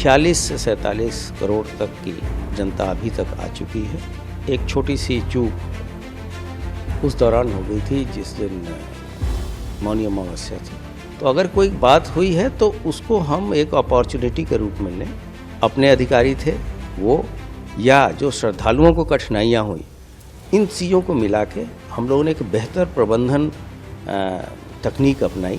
46 से 47 करोड़ तक की जनता अभी तक आ चुकी है। एक छोटी सी चूक उस दौरान हो गई थी जिस दिन मौनी अमावस्या थी। तो अगर कोई बात हुई है तो उसको हम एक अपॉर्चुनिटी के रूप में लें। अपने अधिकारी थे वो या जो श्रद्धालुओं को कठिनाइयाँ हुई, इन चीज़ों को मिला के हम लोगों ने एक बेहतर प्रबंधन तकनीक अपनाई।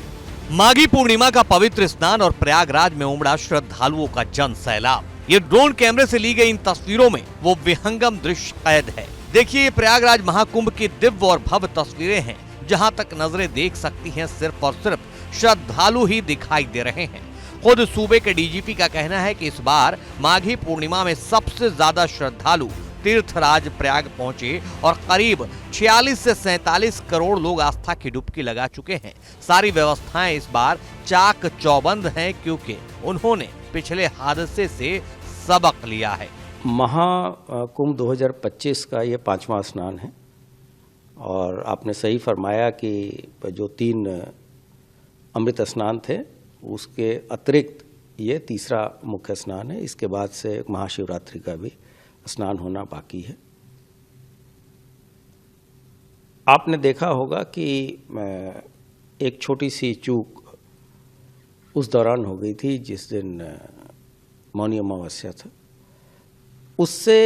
माघी पूर्णिमा का पवित्र स्नान और प्रयागराज में उमड़ा श्रद्धालुओं का जन सैलाब। ये ड्रोन कैमरे से ली गई इन तस्वीरों में वो विहंगम दृश्य कैद है। देखिए, ये प्रयागराज महाकुंभ की दिव्य और भव्य तस्वीरें हैं। जहां तक नजरें देख सकती हैं, सिर्फ और सिर्फ श्रद्धालु ही दिखाई दे रहे हैं। खुद सूबे के डीजीपी का कहना है कि इस बार माघी पूर्णिमा में सबसे ज्यादा श्रद्धालु तीर्थराज प्रयाग पहुंचे और करीब 46 से 47 करोड़ लोग आस्था की डुबकी लगा चुके हैं। सारी व्यवस्थाएं इस बार चाक चौबंद हैं क्योंकि उन्होंने पिछले हादसे से सबक लिया है। महाकुंभ 2025 का ये 5वां स्नान है और आपने सही फरमाया कि जो 3 अमृत स्नान थे उसके अतिरिक्त ये तीसरा मुख्य स्नान है। इसके बाद से महाशिवरात्रि का भी स्नान होना बाकी है। आपने देखा होगा कि एक छोटी सी चूक उस दौरान हो गई थी जिस दिन मौनी अमावस्या था। उससे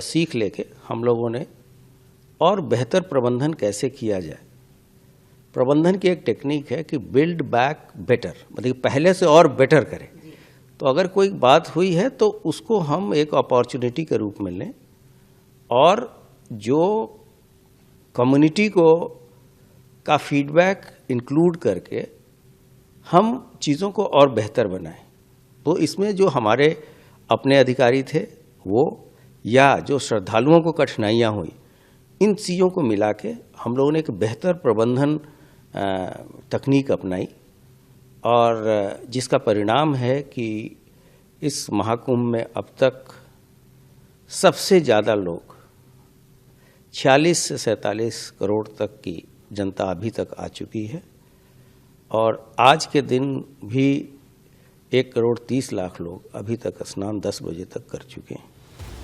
सीख लेके हम लोगों ने और बेहतर प्रबंधन कैसे किया जाए। प्रबंधन की एक टेक्निक है कि बिल्ड बैक बेटर, मतलब पहले से और बेटर करें। तो अगर कोई बात हुई है तो उसको हम एक अपॉर्चुनिटी के रूप में लें और जो कम्युनिटी को का फीडबैक इंक्लूड करके हम चीज़ों को और बेहतर बनाएं। तो इसमें जो हमारे अपने अधिकारी थे वो या जो श्रद्धालुओं को कठिनाइयाँ हुई, इन चीज़ों को मिला के हम लोगों ने एक बेहतर प्रबंधन तकनीक अपनाई और जिसका परिणाम है कि इस महाकुंभ में अब तक सबसे ज़्यादा लोग 46 से 47 करोड़ तक की जनता अभी तक आ चुकी है और आज के दिन भी 1 करोड़ 30 लाख लोग अभी तक स्नान 10 बजे तक कर चुके हैं।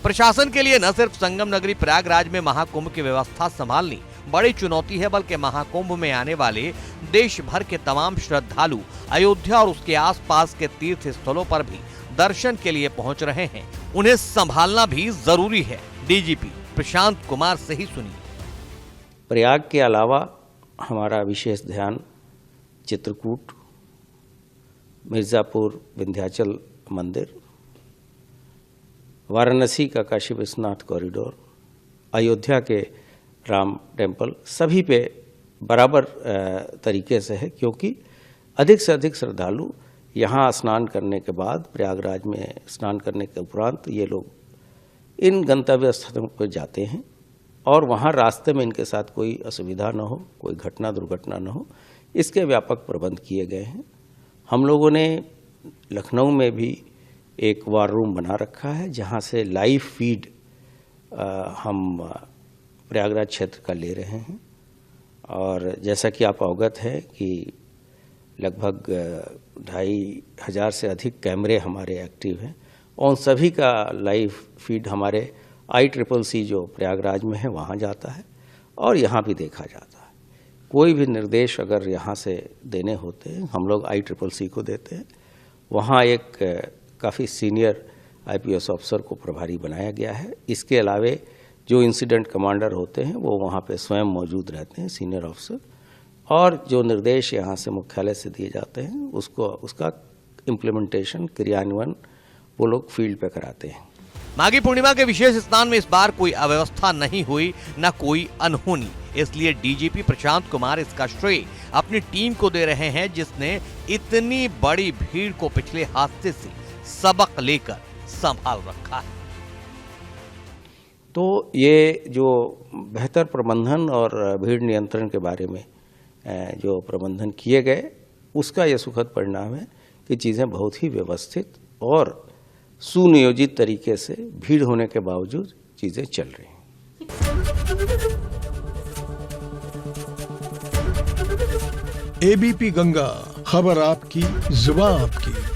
प्रशासन के लिए न सिर्फ संगम नगरी प्रयागराज में महाकुंभ की व्यवस्था संभालनी बड़ी चुनौती है, बल्कि महाकुंभ में आने वाले देश भर के तमाम श्रद्धालु अयोध्या और उसके आसपास के तीर्थ स्थलों पर भी दर्शन के लिए पहुंच रहे हैं। उन्हें संभालना भी जरूरी है। डीजीपी प्रशांत कुमार से ही सुनिए। प्रयाग के अलावा हमारा विशेष ध्यान चित्रकूट, मिर्जापुर विंध्याचल मंदिर, वाराणसी का काशी विश्वनाथ कॉरिडोर, अयोध्या के राम टेम्पल, सभी पे बराबर तरीके से है क्योंकि अधिक से अधिक श्रद्धालु यहाँ स्नान करने के बाद, प्रयागराज में स्नान करने के उपरांत ये लोग इन गंतव्य स्थलों पर जाते हैं और वहाँ रास्ते में इनके साथ कोई असुविधा न हो, कोई घटना दुर्घटना न हो, इसके व्यापक प्रबंध किए गए हैं। हम लोगों ने लखनऊ में भी एक वार रूम बना रखा है जहाँ से लाइव फीड हम प्रयागराज क्षेत्र का ले रहे हैं और जैसा कि आप अवगत हैं कि लगभग 2500 से अधिक कैमरे हमारे एक्टिव हैं और उन सभी का लाइव फीड हमारे ICCC जो प्रयागराज में है वहाँ जाता है और यहाँ भी देखा जाता है। कोई भी निर्देश अगर यहाँ से देने होते हैं हम लोग ICCC को देते हैं। वहाँ एक काफ़ी सीनियर IPS ऑफिसर को प्रभारी बनाया गया है। इसके अलावे जो इंसिडेंट कमांडर होते हैं वो वहाँ पे स्वयं मौजूद रहते हैं, सीनियर ऑफिसर, और जो निर्देश यहाँ से मुख्यालय से दिए जाते हैं उसका इम्प्लीमेंटेशन, क्रियान्वयन वो लोग फील्ड पे कराते हैं। माघी पूर्णिमा के विशेष स्नान में इस बार कोई अव्यवस्था नहीं हुई, न कोई अनहोनी। इसलिए डीजीपी प्रशांत कुमार इसका श्रेय अपनी टीम को दे रहे हैं जिसने इतनी बड़ी भीड़ को पिछले हादसे से सबक लेकर संभाल रखा है। तो ये जो बेहतर प्रबंधन और भीड़ नियंत्रण के बारे में जो प्रबंधन किए गए उसका ये सुखद परिणाम है कि चीज़ें बहुत ही व्यवस्थित और सुनियोजित तरीके से भीड़ होने के बावजूद चीज़ें चल रही हैं। ABP गंगा, खबर आपकी, जुबान आपकी।